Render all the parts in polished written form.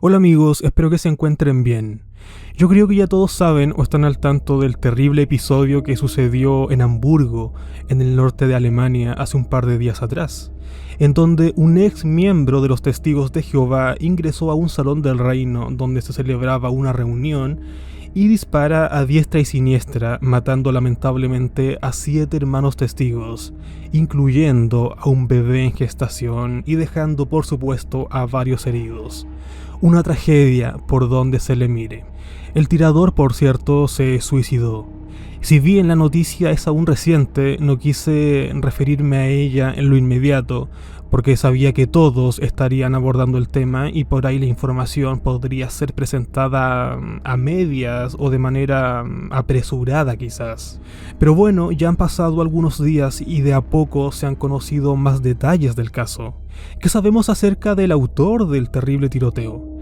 Hola amigos, espero que se encuentren bien. Yo creo que ya todos saben o están al tanto del terrible episodio que sucedió en Hamburgo, en el norte de Alemania, hace un par de días atrás, en donde un ex miembro de los Testigos de Jehová ingresó a un salón del reino donde se celebraba una reunión y dispara a diestra y siniestra, matando lamentablemente a 7 hermanos testigos, incluyendo a un bebé en gestación y dejando por supuesto a varios heridos. Una tragedia por donde se le mire. El tirador, por cierto, se suicidó. Si bien la noticia es aún reciente, no quise referirme a ella en lo inmediato, porque sabía que todos estarían abordando el tema y por ahí la información podría ser presentada a medias o de manera apresurada quizás. Pero bueno, ya han pasado algunos días y de a poco se han conocido más detalles del caso. ¿Qué sabemos acerca del autor del terrible tiroteo?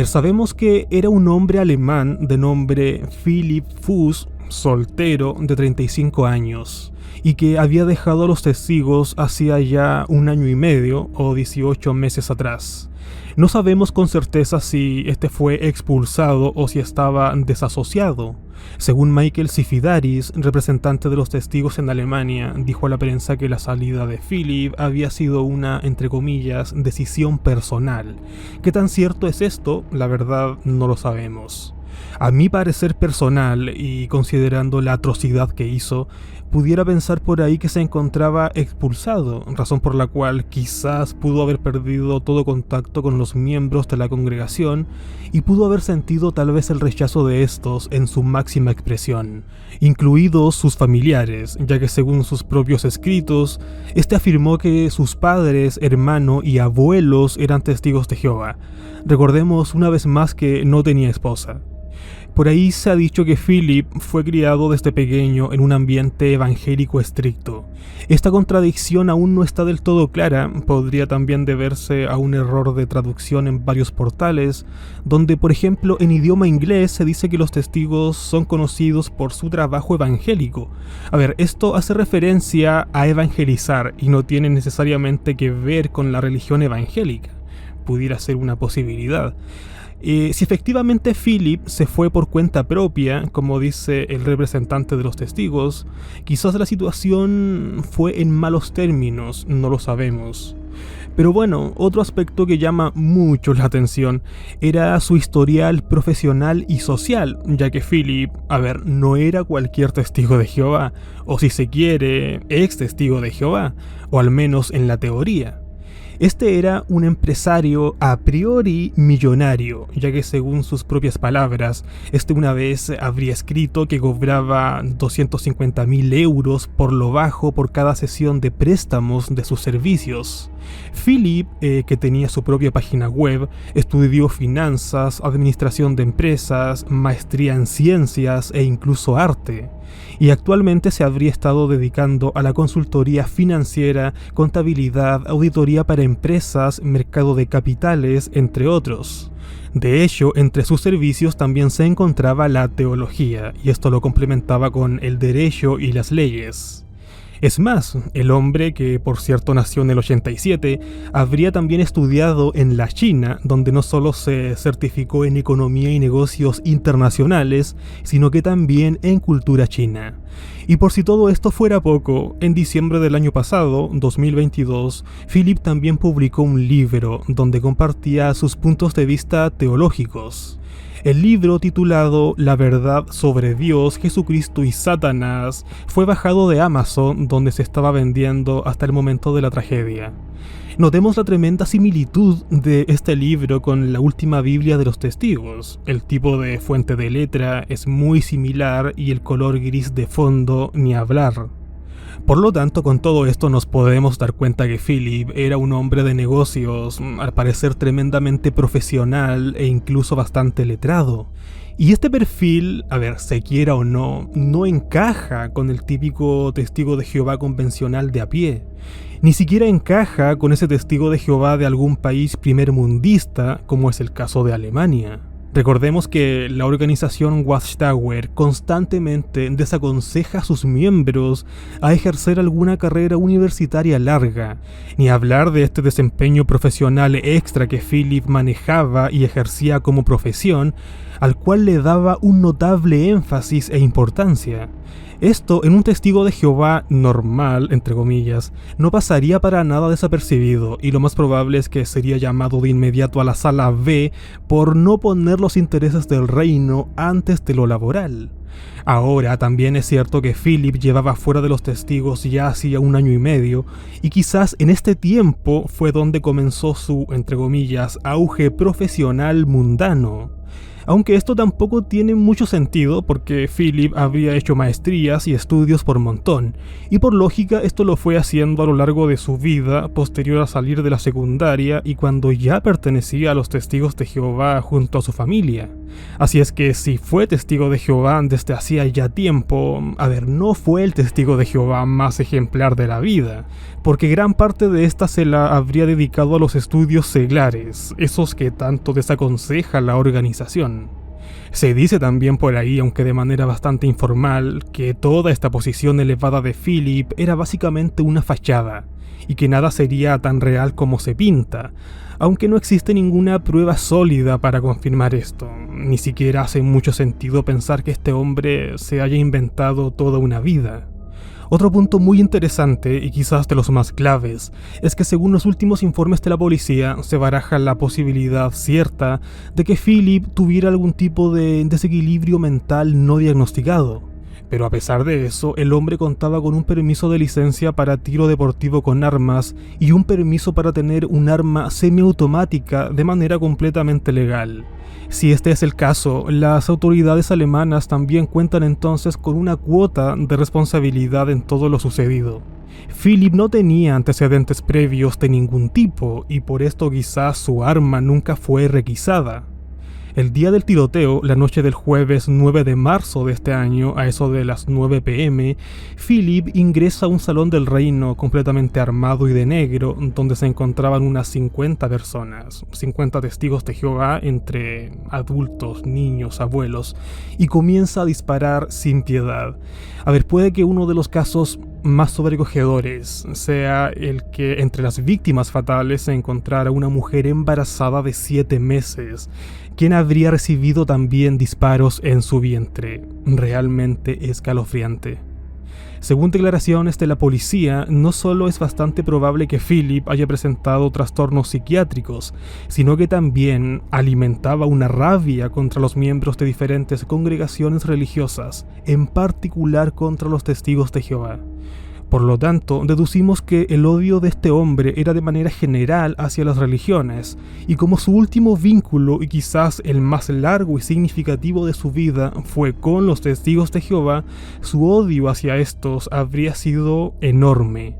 Sabemos que era un hombre alemán de nombre Philipp Fuß, soltero de 35 años, y que había dejado a los testigos hacía ya 1 año y medio o 18 meses atrás. No sabemos con certeza si este fue expulsado o si estaba desasociado. Según Michael Sifidaris, representante de los testigos en Alemania, dijo a la prensa que la salida de Philipp había sido una, entre comillas, decisión personal. ¿Qué tan cierto es esto? La verdad no lo sabemos. A mi parecer personal, y considerando la atrocidad que hizo, pudiera pensar por ahí que se encontraba expulsado, razón por la cual quizás pudo haber perdido todo contacto con los miembros de la congregación y pudo haber sentido tal vez el rechazo de estos en su máxima expresión, incluidos sus familiares, ya que según sus propios escritos, este afirmó que sus padres, hermano y abuelos eran testigos de Jehová. Recordemos una vez más que no tenía esposa. Por ahí se ha dicho que Philipp fue criado desde pequeño en un ambiente evangélico estricto. Esta contradicción aún no está del todo clara, podría también deberse a un error de traducción en varios portales, donde por ejemplo en idioma inglés se dice que los testigos son conocidos por su trabajo evangélico. Esto hace referencia a evangelizar y no tiene necesariamente que ver con la religión evangélica. Pudiera ser una posibilidad. Si efectivamente Philipp se fue por cuenta propia, como dice el representante de los testigos, quizás la situación fue en malos términos, no lo sabemos. Pero bueno, otro aspecto que llama mucho la atención era su historial profesional y social, ya que Philipp, no era cualquier testigo de Jehová, o si se quiere, ex testigo de Jehová, o al menos en la teoría. Este era un empresario a priori millonario, ya que según sus propias palabras, una vez habría escrito que cobraba 250.000 euros por lo bajo por cada sesión de préstamos de sus servicios. Philipp, que tenía su propia página web, estudió finanzas, administración de empresas, maestría en ciencias e incluso arte. Y actualmente se habría estado dedicando a la consultoría financiera, contabilidad, auditoría para empresas, mercado de capitales, entre otros. De hecho, entre sus servicios también se encontraba la teología, y esto lo complementaba con el derecho y las leyes. Es más, el hombre, que por cierto nació en el 87, habría también estudiado en la China, donde no solo se certificó en economía y negocios internacionales, sino que también en cultura china. Y por si todo esto fuera poco, en diciembre del año pasado, 2022, Philipp también publicó un libro donde compartía sus puntos de vista teológicos. El libro, titulado La verdad sobre Dios, Jesucristo y Satanás, fue bajado de Amazon, donde se estaba vendiendo hasta el momento de la tragedia. Notemos la tremenda similitud de este libro con la última Biblia de los testigos. El tipo de fuente de letra es muy similar y el color gris de fondo ni hablar. Por lo tanto, con todo esto nos podemos dar cuenta que Philipp era un hombre de negocios, al parecer tremendamente profesional e incluso bastante letrado. Y este perfil, se quiera o no, no encaja con el típico testigo de Jehová convencional de a pie. Ni siquiera encaja con ese testigo de Jehová de algún país primermundista, como es el caso de Alemania. Recordemos que la organización Watchtower constantemente desaconseja a sus miembros a ejercer alguna carrera universitaria larga, ni hablar de este desempeño profesional extra que Philip manejaba y ejercía como profesión, al cual le daba un notable énfasis e importancia. Esto en un testigo de Jehová normal, entre comillas, no pasaría para nada desapercibido, y lo más probable es que sería llamado de inmediato a la sala B por no poner los intereses del reino antes de lo laboral. Ahora también es cierto que Philip llevaba fuera de los testigos ya hacía 1 año y medio, y quizás en este tiempo fue donde comenzó su, entre comillas, auge profesional mundano. Aunque esto tampoco tiene mucho sentido porque Philip había hecho maestrías y estudios por montón, y por lógica esto lo fue haciendo a lo largo de su vida posterior a salir de la secundaria y cuando ya pertenecía a los testigos de Jehová junto a su familia. Así es que si fue testigo de Jehová desde hacía ya tiempo, no fue el testigo de Jehová más ejemplar de la vida, porque gran parte de esta se la habría dedicado a los estudios seglares, esos que tanto desaconseja la organización. Se dice también por ahí, aunque de manera bastante informal, que toda esta posición elevada de Philip era básicamente una fachada, y que nada sería tan real como se pinta, aunque no existe ninguna prueba sólida para confirmar esto. Ni siquiera hace mucho sentido pensar que este hombre se haya inventado toda una vida. Otro punto muy interesante, y quizás de los más claves, es que según los últimos informes de la policía, se baraja la posibilidad cierta de que Philip tuviera algún tipo de desequilibrio mental no diagnosticado. Pero a pesar de eso, el hombre contaba con un permiso de licencia para tiro deportivo con armas y un permiso para tener un arma semiautomática de manera completamente legal. Si este es el caso, las autoridades alemanas también cuentan entonces con una cuota de responsabilidad en todo lo sucedido. Philip no tenía antecedentes previos de ningún tipo y por esto quizás su arma nunca fue requisada. El día del tiroteo, la noche del jueves 9 de marzo de este año, a eso de las 9 p.m., Philip ingresa a un salón del reino completamente armado y de negro, donde se encontraban unas 50 personas, 50 testigos de Jehová, entre adultos, niños, abuelos, y comienza a disparar sin piedad. Puede que uno de los casos más sobrecogedores sea el que entre las víctimas fatales se encontrara una mujer embarazada de 7 meses, quien habría recibido también disparos en su vientre. Realmente escalofriante. Según declaraciones de la policía, no solo es bastante probable que Philip haya presentado trastornos psiquiátricos, sino que también alimentaba una rabia contra los miembros de diferentes congregaciones religiosas, en particular contra los testigos de Jehová. Por lo tanto, deducimos que el odio de este hombre era de manera general hacia las religiones, y como su último vínculo y quizás el más largo y significativo de su vida fue con los testigos de Jehová, su odio hacia estos habría sido enorme.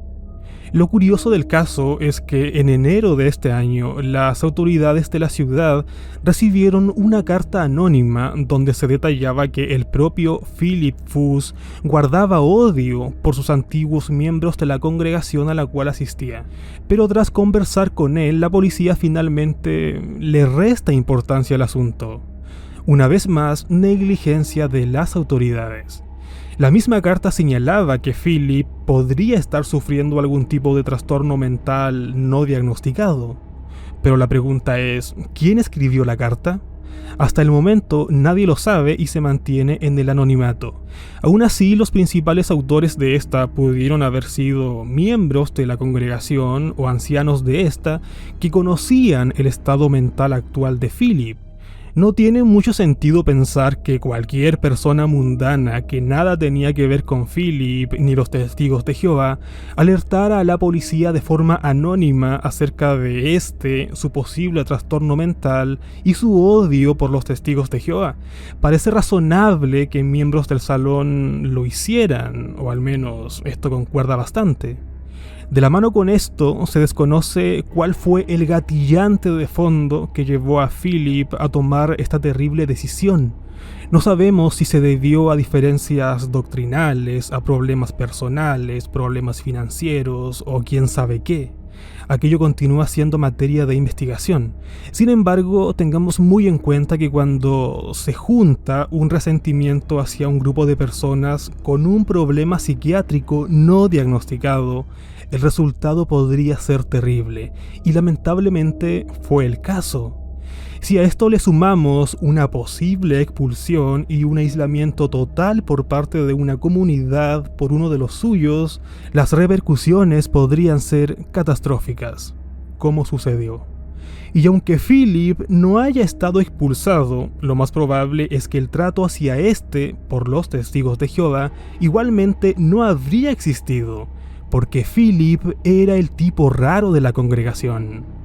Lo curioso del caso es que en enero de este año, las autoridades de la ciudad recibieron una carta anónima donde se detallaba que el propio Philip Fuss guardaba odio por sus antiguos miembros de la congregación a la cual asistía. Pero tras conversar con él, la policía finalmente le resta importancia al asunto. Una vez más, negligencia de las autoridades. La misma carta señalaba que Philip podría estar sufriendo algún tipo de trastorno mental no diagnosticado. Pero la pregunta es, ¿quién escribió la carta? Hasta el momento nadie lo sabe y se mantiene en el anonimato. Aún así, los principales autores de esta pudieron haber sido miembros de la congregación o ancianos de esta que conocían el estado mental actual de Philip. No tiene mucho sentido pensar que cualquier persona mundana que nada tenía que ver con Philip ni los testigos de Jehová alertara a la policía de forma anónima acerca de su posible trastorno mental y su odio por los testigos de Jehová. Parece razonable que miembros del salón lo hicieran, o al menos esto concuerda bastante. De la mano con esto, se desconoce cuál fue el gatillante de fondo que llevó a Philip a tomar esta terrible decisión. No sabemos si se debió a diferencias doctrinales, a problemas personales, problemas financieros o quién sabe qué. Aquello continúa siendo materia de investigación. Sin embargo, tengamos muy en cuenta que cuando se junta un resentimiento hacia un grupo de personas con un problema psiquiátrico no diagnosticado, el resultado podría ser terrible, y lamentablemente fue el caso. Si a esto le sumamos una posible expulsión y un aislamiento total por parte de una comunidad por uno de los suyos, las repercusiones podrían ser catastróficas, como sucedió. Y aunque Philip no haya estado expulsado, lo más probable es que el trato hacia este, por los testigos de Jehová, igualmente no habría existido, porque Philip era el tipo raro de la congregación.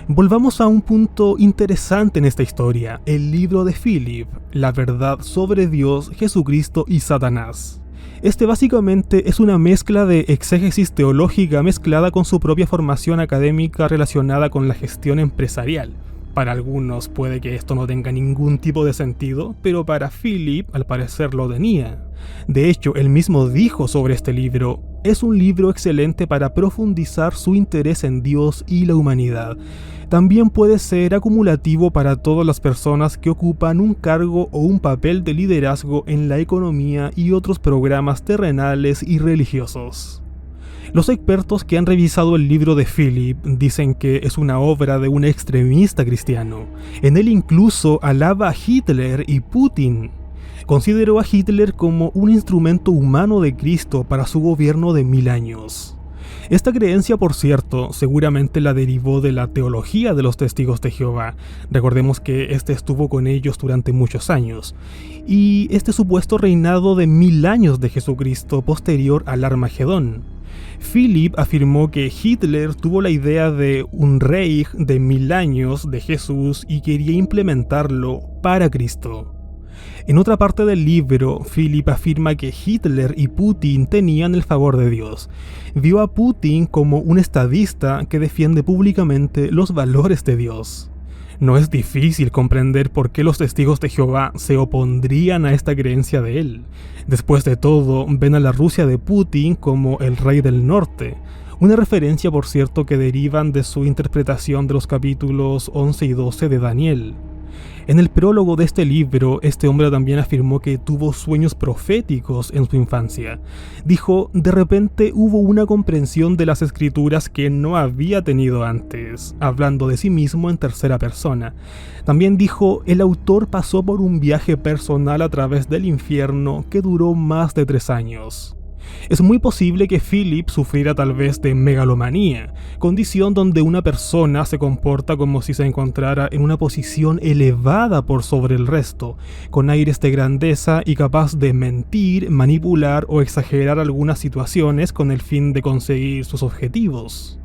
Volvamos a un punto interesante en esta historia, el libro de Philip, la verdad sobre Dios, Jesucristo y Satanás. Este básicamente es una mezcla de exégesis teológica mezclada con su propia formación académica relacionada con la gestión empresarial. Para algunos puede que esto no tenga ningún tipo de sentido, pero para Philip al parecer lo tenía. De hecho, él mismo dijo sobre este libro: es un libro excelente para profundizar su interés en Dios y la humanidad. También puede ser acumulativo para todas las personas que ocupan un cargo o un papel de liderazgo en la economía y otros programas terrenales y religiosos. Los expertos que han revisado el libro de Philip dicen que es una obra de un extremista cristiano. En él incluso alaba a Hitler y Putin. Consideró a Hitler como un instrumento humano de Cristo para su gobierno de 1000 años. Esta creencia, por cierto, seguramente la derivó de la teología de los testigos de Jehová. Recordemos que este estuvo con ellos durante muchos años. Y este supuesto reinado de 1000 años de Jesucristo posterior al Armagedón. Philip afirmó que Hitler tuvo la idea de un Reich de 1000 años de Jesús y quería implementarlo para Cristo. En otra parte del libro, Philip afirma que Hitler y Putin tenían el favor de Dios. Vio a Putin como un estadista que defiende públicamente los valores de Dios. No es difícil comprender por qué los testigos de Jehová se opondrían a esta creencia de él. Después de todo, ven a la Rusia de Putin como el rey del norte. Una referencia, por cierto, que derivan de su interpretación de los capítulos 11 y 12 de Daniel. En el prólogo de este libro, este hombre también afirmó que tuvo sueños proféticos en su infancia. Dijo: de repente hubo una comprensión de las escrituras que no había tenido antes, hablando de sí mismo en tercera persona. También dijo: el autor pasó por un viaje personal a través del infierno que duró más de 3 años. Es muy posible que Philip sufriera tal vez de megalomanía, condición donde una persona se comporta como si se encontrara en una posición elevada por sobre el resto, con aires de grandeza y capaz de mentir, manipular o exagerar algunas situaciones con el fin de conseguir sus objetivos.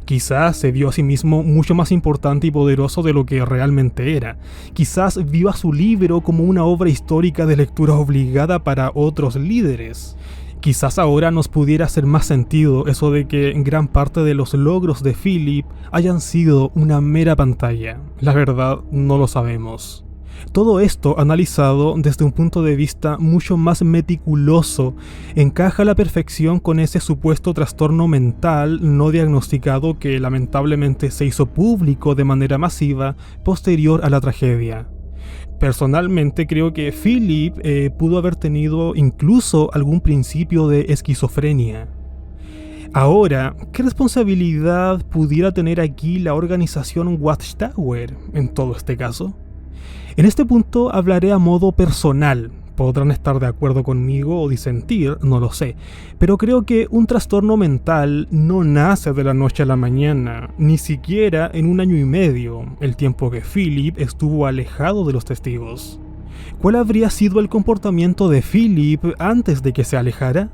Quizás se vio a sí mismo mucho más importante y poderoso de lo que realmente era. Quizás vio a su libro como una obra histórica de lectura obligada para otros líderes. Quizás ahora nos pudiera hacer más sentido eso de que gran parte de los logros de Philip hayan sido una mera pantalla. La verdad, no lo sabemos. Todo esto, analizado desde un punto de vista mucho más meticuloso, encaja a la perfección con ese supuesto trastorno mental no diagnosticado que lamentablemente se hizo público de manera masiva posterior a la tragedia. Personalmente creo que Philip pudo haber tenido incluso algún principio de esquizofrenia. Ahora, ¿qué responsabilidad pudiera tener aquí la organización Watchtower en todo este caso? En este punto hablaré a modo personal. Podrán estar de acuerdo conmigo o disentir, no lo sé, pero creo que un trastorno mental no nace de la noche a la mañana, ni siquiera en 1 año y medio, el tiempo que Philip estuvo alejado de los testigos. ¿Cuál habría sido el comportamiento de Philip antes de que se alejara?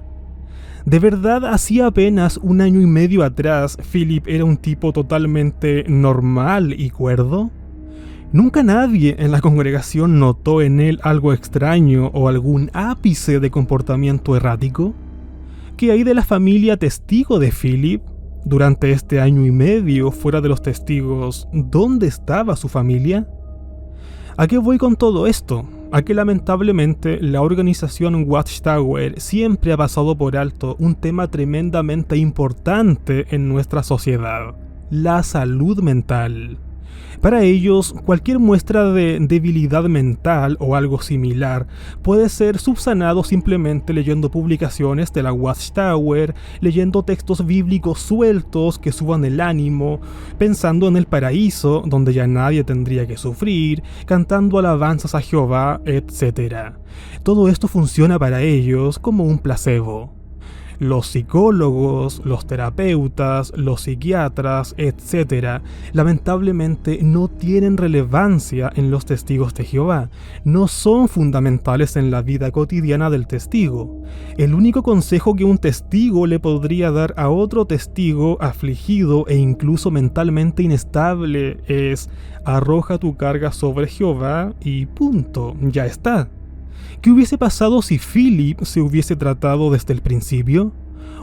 ¿De verdad hacía apenas 1 año y medio atrás Philip era un tipo totalmente normal y cuerdo? ¿Nunca nadie en la congregación notó en él algo extraño o algún ápice de comportamiento errático? ¿Qué hay de la familia testigo de Philip? Durante este 1 año y medio, fuera de los testigos, ¿dónde estaba su familia? ¿A qué voy con todo esto? a que lamentablemente la organización Watchtower siempre ha pasado por alto un tema tremendamente importante en nuestra sociedad: la salud mental. Para ellos, cualquier muestra de debilidad mental o algo similar puede ser subsanado simplemente leyendo publicaciones de la Watchtower, leyendo textos bíblicos sueltos que suban el ánimo, pensando en el paraíso donde ya nadie tendría que sufrir, cantando alabanzas a Jehová, etc. Todo esto funciona para ellos como un placebo. Los psicólogos, los terapeutas, los psiquiatras, etc., lamentablemente no tienen relevancia en los testigos de Jehová, no son fundamentales en la vida cotidiana del testigo. El único consejo que un testigo le podría dar a otro testigo afligido e incluso mentalmente inestable es: arroja tu carga sobre Jehová y punto, ya está. ¿Qué hubiese pasado si Philip se hubiese tratado desde el principio?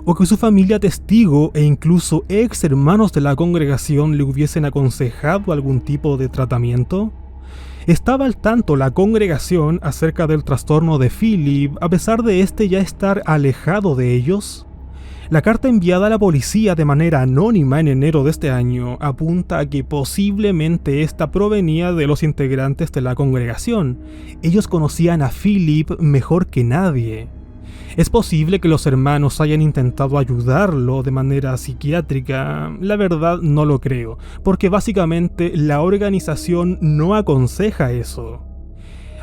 ¿O que su familia testigo e incluso ex hermanos de la congregación le hubiesen aconsejado algún tipo de tratamiento? ¿Estaba al tanto la congregación acerca del trastorno de Philip a pesar de este ya estar alejado de ellos? La carta enviada a la policía de manera anónima en enero de este año apunta a que posiblemente esta provenía de los integrantes de la congregación. Ellos conocían a Philip mejor que nadie. Es posible que los hermanos hayan intentado ayudarlo de manera psiquiátrica. La verdad no lo creo, porque básicamente la organización no aconseja eso.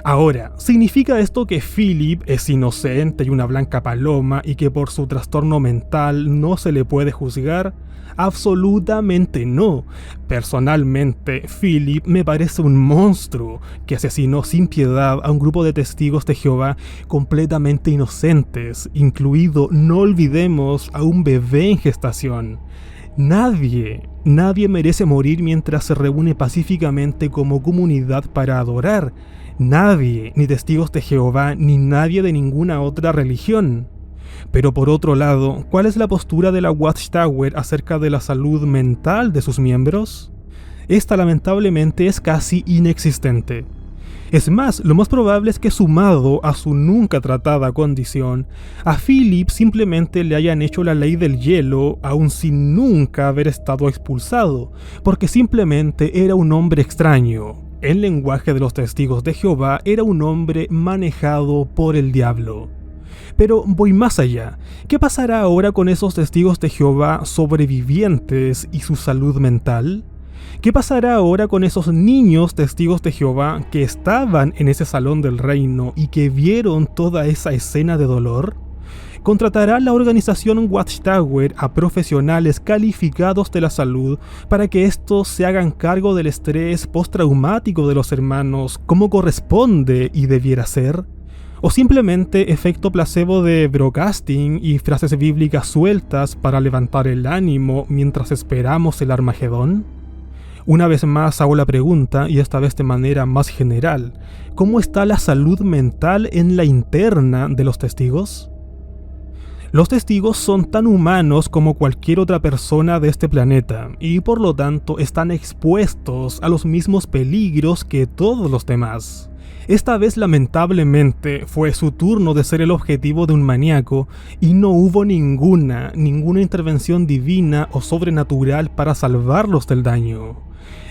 Ahora, ¿significa esto que Philip es inocente y una blanca paloma y que por su trastorno mental no se le puede juzgar? Absolutamente no. Personalmente, Philip me parece un monstruo que asesinó sin piedad a un grupo de testigos de Jehová completamente inocentes, incluido, no olvidemos, a un bebé en gestación. Nadie merece morir mientras se reúne pacíficamente como comunidad para adorar. Nadie, ni testigos de Jehová, ni nadie de ninguna otra religión. Pero por otro lado, ¿cuál es la postura de la Watchtower acerca de la salud mental de sus miembros? Esta lamentablemente es casi inexistente. Es más, lo más probable es que, sumado a su nunca tratada condición, a Philip simplemente le hayan hecho la ley del hielo aun sin nunca haber estado expulsado, porque simplemente era un hombre extraño. En lenguaje de los testigos de Jehová, era un hombre manejado por el diablo. Pero voy más allá. ¿Qué pasará ahora con esos testigos de Jehová sobrevivientes y su salud mental? ¿Qué pasará ahora con esos niños testigos de Jehová que estaban en ese salón del reino y que vieron toda esa escena de dolor? ¿Contratará la organización Watchtower a profesionales calificados de la salud para que estos se hagan cargo del estrés postraumático de los hermanos como corresponde y debiera ser? ¿O simplemente efecto placebo de broadcasting y frases bíblicas sueltas para levantar el ánimo mientras esperamos el Armagedón? Una vez más hago la pregunta, y esta vez de manera más general: ¿cómo está la salud mental en la interna de los testigos? Los testigos son tan humanos como cualquier otra persona de este planeta, y por lo tanto están expuestos a los mismos peligros que todos los demás. Esta vez lamentablemente fue su turno de ser el objetivo de un maníaco, y no hubo ninguna intervención divina o sobrenatural para salvarlos del daño.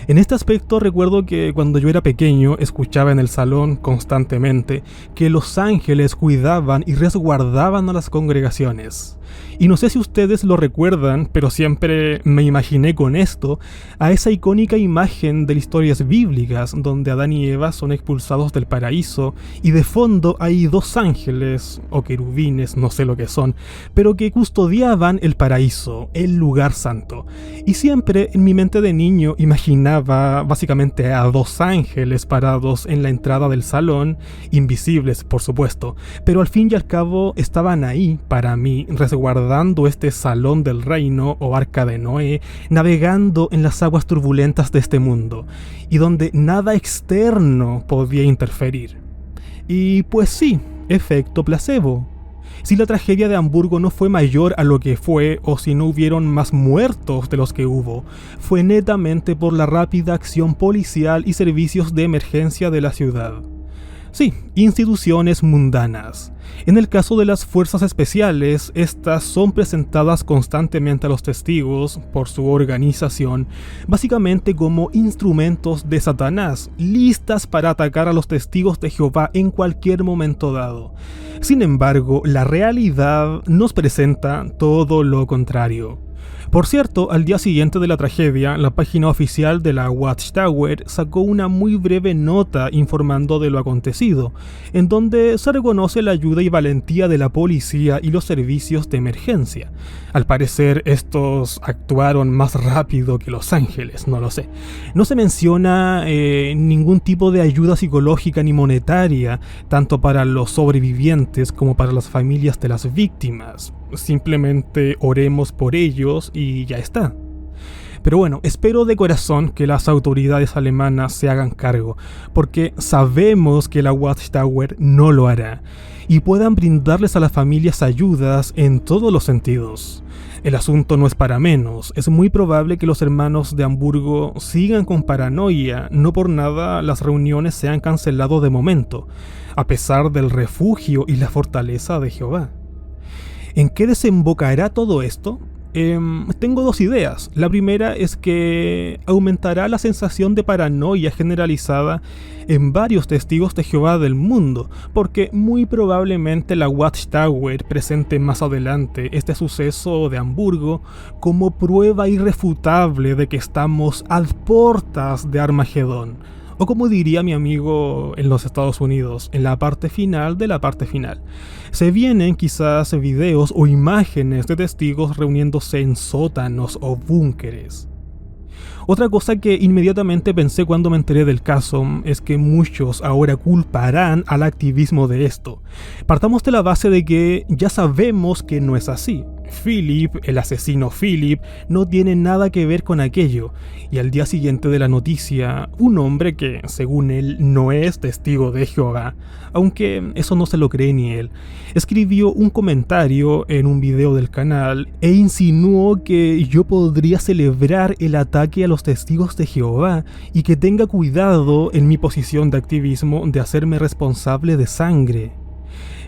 En este aspecto recuerdo que cuando yo era pequeño escuchaba en el salón constantemente que los ángeles cuidaban y resguardaban a las congregaciones. Y no sé si ustedes lo recuerdan, pero siempre me imaginé con esto a esa icónica imagen de las historias bíblicas donde Adán y Eva son expulsados del paraíso y de fondo hay dos ángeles o querubines, no sé lo que son, pero que custodiaban el paraíso, el lugar santo. Y siempre en mi mente de niño imaginaba básicamente a dos ángeles parados en la entrada del salón, invisibles por supuesto, pero al fin y al cabo estaban ahí para mí, resguardando este salón del reino o arca de Noé, navegando en las aguas turbulentas de este mundo, y donde nada externo podía interferir. Y pues sí, efecto placebo. Si la tragedia de Hamburgo no fue mayor a lo que fue, o si no hubieron más muertos de los que hubo, fue netamente por la rápida acción policial y servicios de emergencia de la ciudad. Sí, instituciones mundanas. En el caso de las fuerzas especiales, estas son presentadas constantemente a los testigos por su organización, básicamente como instrumentos de Satanás, listas para atacar a los testigos de Jehová en cualquier momento dado. Sin embargo, la realidad nos presenta todo lo contrario. Por cierto, al día siguiente de la tragedia, la página oficial de la Watchtower sacó una muy breve nota informando de lo acontecido, en donde se reconoce la ayuda y valentía de la policía y los servicios de emergencia. Al parecer, estos actuaron más rápido que Los Ángeles, no lo sé. No se menciona ningún tipo de ayuda psicológica ni monetaria, tanto para los sobrevivientes como para las familias de las víctimas. Simplemente oremos por ellos y ya está. Pero bueno, espero de corazón que las autoridades alemanas se hagan cargo, porque sabemos que la Watchtower no lo hará, y puedan brindarles a las familias ayudas en todos los sentidos. El asunto no es para menos, es muy probable que los hermanos de Hamburgo sigan con paranoia, no por nada las reuniones se han cancelado de momento, a pesar del refugio y la fortaleza de Jehová. ¿En qué desembocará todo esto? Tengo dos ideas. La primera es que aumentará la sensación de paranoia generalizada en varios testigos de Jehová del mundo, porque muy probablemente la Watchtower presente más adelante este suceso de Hamburgo como prueba irrefutable de que estamos a puertas de Armagedón. O como diría mi amigo en los Estados Unidos, en la parte final de la parte final. Se vienen quizás videos o imágenes de testigos reuniéndose en sótanos o búnkeres. Otra cosa que inmediatamente pensé cuando me enteré del caso es que muchos ahora culparán al activismo de esto. Partamos de la base de que ya sabemos que no es así. Philip, el asesino Philip, no tiene nada que ver con aquello, y al día siguiente de la noticia, un hombre que, según él, no es testigo de Jehová, aunque eso no se lo cree ni él, escribió un comentario en un video del canal e insinuó que yo podría celebrar el ataque a los testigos de Jehová y que tenga cuidado en mi posición de activismo de hacerme responsable de sangre.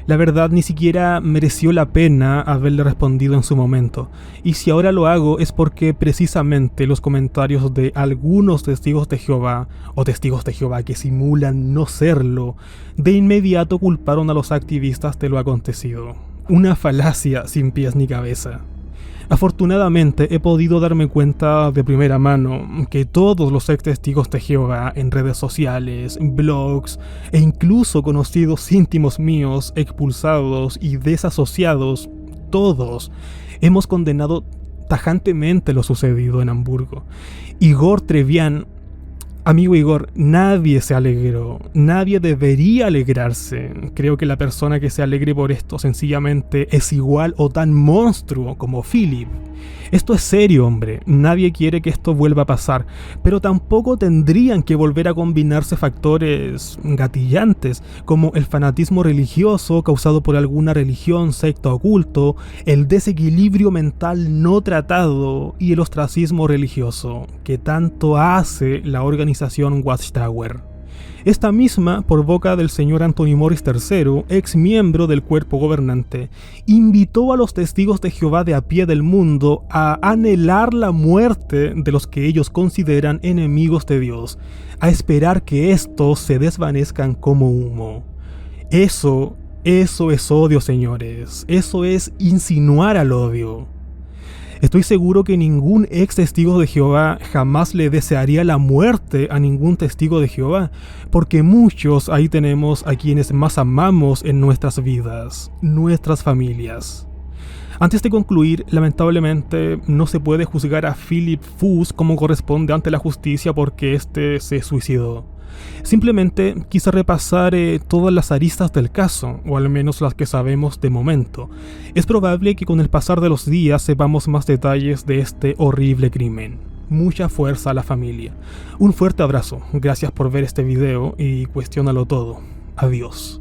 La verdad, ni siquiera mereció la pena haberle respondido en su momento, y si ahora lo hago es porque precisamente los comentarios de algunos testigos de Jehová, o testigos de Jehová que simulan no serlo, de inmediato culparon a los activistas de lo acontecido. Una falacia sin pies ni cabeza. Afortunadamente he podido darme cuenta de primera mano que todos los ex testigos de Jehová en redes sociales, blogs e incluso conocidos íntimos míos expulsados y desasociados, todos hemos condenado tajantemente lo sucedido en Hamburgo. Igor Trevian, amigo Igor, nadie se alegró, nadie debería alegrarse. Creo que la persona que se alegre por esto sencillamente es igual o tan monstruo como Philip. Esto es serio, hombre, nadie quiere que esto vuelva a pasar, pero tampoco tendrían que volver a combinarse factores gatillantes como el fanatismo religioso causado por alguna religión, secta o culto, el desequilibrio mental no tratado y el ostracismo religioso que tanto hace la organización Watchtower. Esta misma, por boca del señor Anthony Morris III, ex miembro del cuerpo gobernante, invitó a los testigos de Jehová de a pie del mundo a anhelar la muerte de los que ellos consideran enemigos de Dios, a esperar que estos se desvanezcan como humo. Eso es odio, señores. Eso es insinuar al odio. Estoy seguro que ningún ex testigo de Jehová jamás le desearía la muerte a ningún testigo de Jehová, porque muchos ahí tenemos a quienes más amamos en nuestras vidas, nuestras familias. Antes de concluir, lamentablemente no se puede juzgar a Philip Fuss como corresponde ante la justicia porque este se suicidó. Simplemente quise repasar todas las aristas del caso, o al menos las que sabemos de momento. Es probable que con el pasar de los días sepamos más detalles de este horrible crimen. Mucha fuerza a la familia. Un fuerte abrazo, gracias por ver este video y cuestiónalo todo. Adiós.